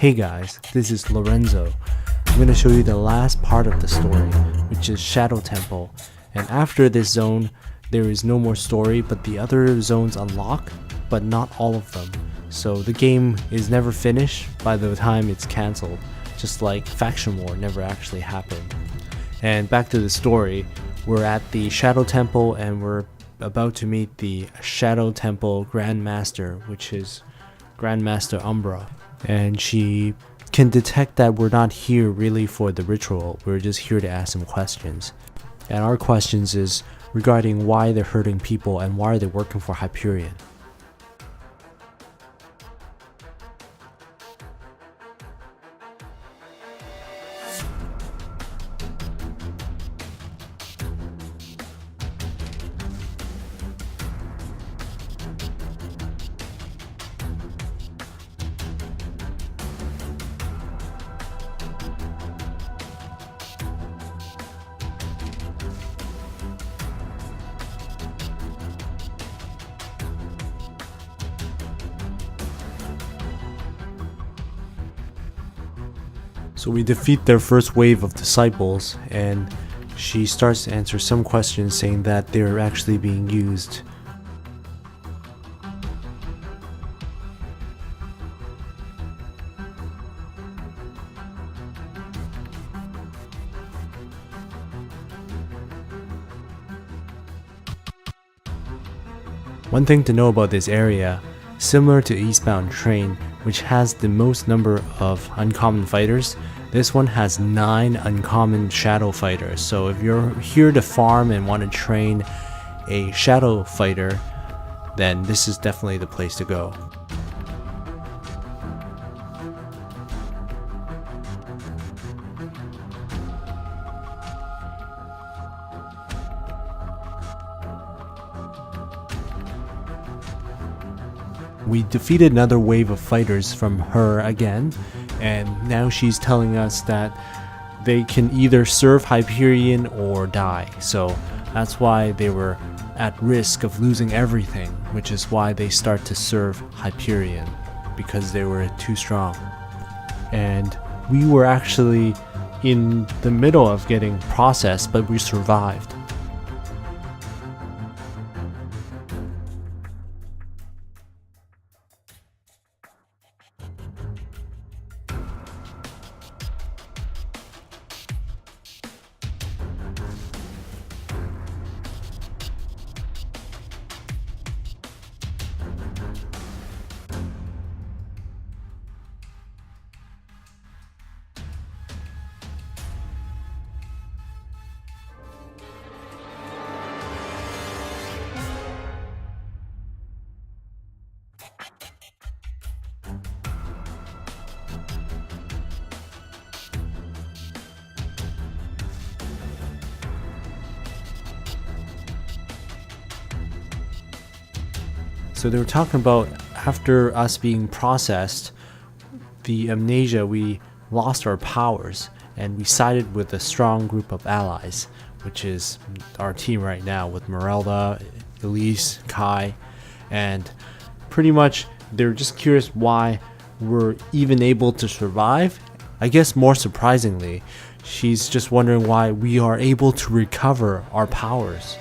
Hey guys, this is Lorenzo. I'm going to show you the last part of the story, which is Shadow Temple. And after this zone, there is no more story, but the other zones unlock, but not all of them. So the game is never finished by the time it's cancelled, just like Faction War never actually happened. And back to the story, we're at the Shadow Temple and we're about to meet the Shadow Temple Grandmaster, which is Grandmaster Umbra. And she can detect that we're not here really for the ritual, we're just here to ask some questions. And our questions is regarding why they're hurting people and why are they working for Hyperion. So we defeat their first wave of disciples, and she starts to answer some questions saying that they're actually being used. One thing to know about this area, similar to Eastbound Train, which has the most number of uncommon fighters, this one has 9 uncommon shadow fighters. So if you're here to farm and want to train a shadow fighter, then this is definitely the place to go. We defeated another wave of fighters from her again, and now she's telling us that they can either serve Hyperion or die. So that's why they were at risk of losing everything, which is why they start to serve Hyperion, because they were too strong. And we were actually in the middle of getting processed, but we survived. So they were talking about after us being processed, the amnesia, we lost our powers and we sided with a strong group of allies, which is our team right now with Merelda, Elise, Kai, and pretty much they're just curious why we're even able to survive. I guess more surprisingly, she's just wondering why we are able to recover our powers.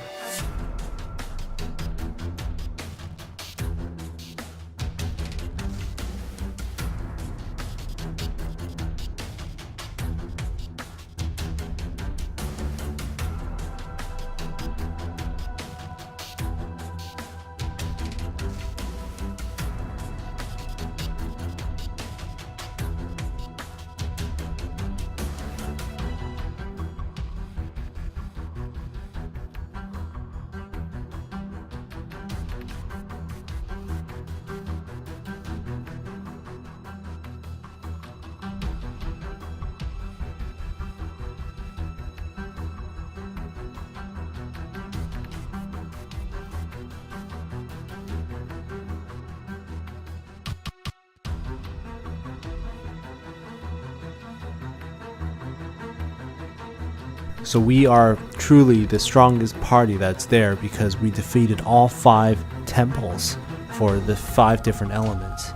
So we are truly the strongest party that's there because we defeated all 5 temples for the 5 different elements.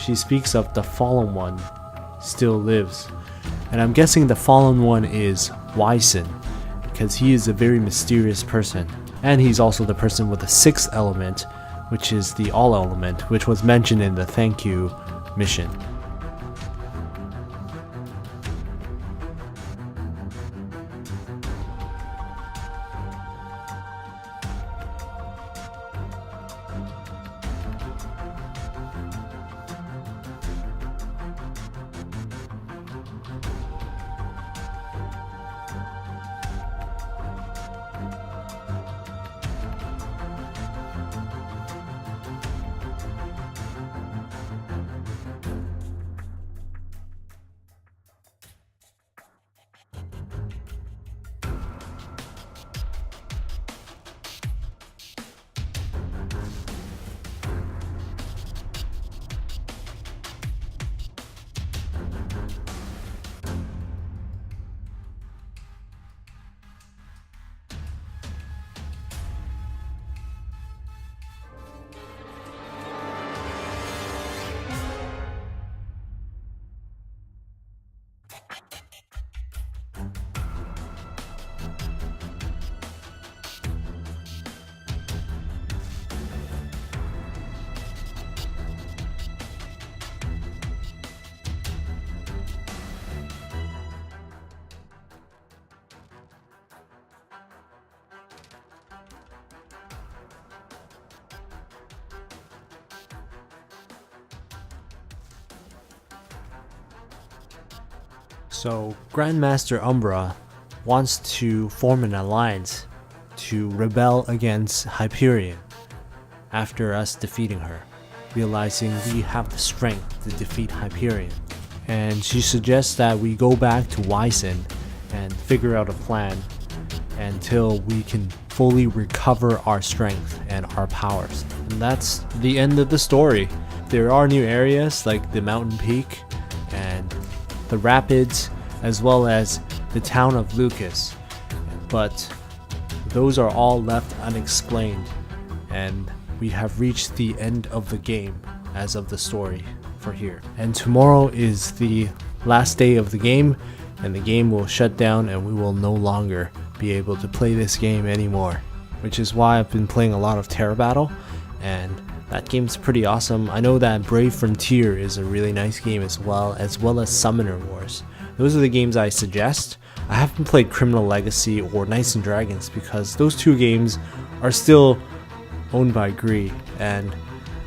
she speaks of the fallen one still lives. And I'm guessing the fallen one is Wyson, because he is a very mysterious person. And he's also the person with the 6th element, which is the all element, which was mentioned in the thank you mission. So Grandmaster Umbra wants to form an alliance to rebel against Hyperion after us defeating her, realizing we have the strength to defeat Hyperion. And she suggests that we go back to Wyson and figure out a plan until we can fully recover our strength and our powers. And that's the end of the story. There are new areas like the mountain peak and the rapids, as well as the town of Lucas, but those are all left unexplained, and we have reached the end of the game as of the story for here. And tomorrow is the last day of the game, and the game will shut down and we will no longer be able to play this game anymore, which is why I've been playing a lot of Terra Battle, and that game's pretty awesome. I know that Brave Frontier is a really nice game as well as Summoner Wars. Those are the games I suggest. I haven't played Criminal Legacy or Knights and Dragons because those two games are still owned by GREE, and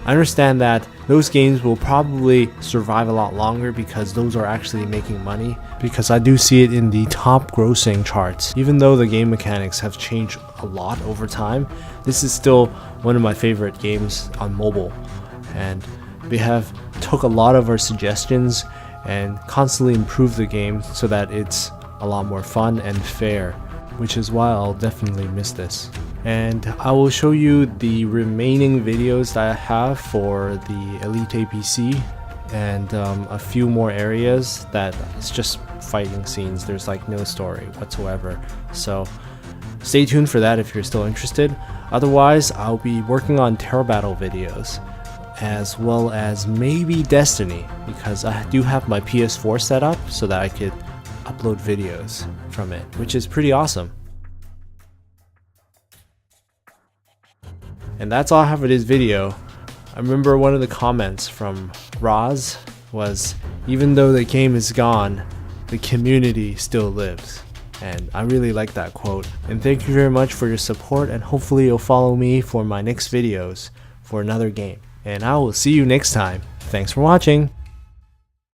I understand that those games will probably survive a lot longer because those are actually making money, because I do see it in the top grossing charts. Even though the game mechanics have changed a lot over time, this is still one of my favorite games on mobile, and they have took a lot of our suggestions and constantly improved the game so that it's a lot more fun and fair, which is why I'll definitely miss this. And I will show you the remaining videos that I have for the Elite APC and a few more areas that it's just fighting scenes. There's like no story whatsoever, so stay tuned for that if you're still interested. Otherwise, I'll be working on Terra Battle videos as well as maybe Destiny, because I do have my PS4 set up so that I could upload videos from it, which is pretty awesome. And that's all I have for this video. I remember one of the comments from Roz was, even though the game is gone, the community still lives. And I really like that quote. And thank you very much for your support, and hopefully you'll follow me for my next videos for another game. And I will see you next time. Thanks for watching.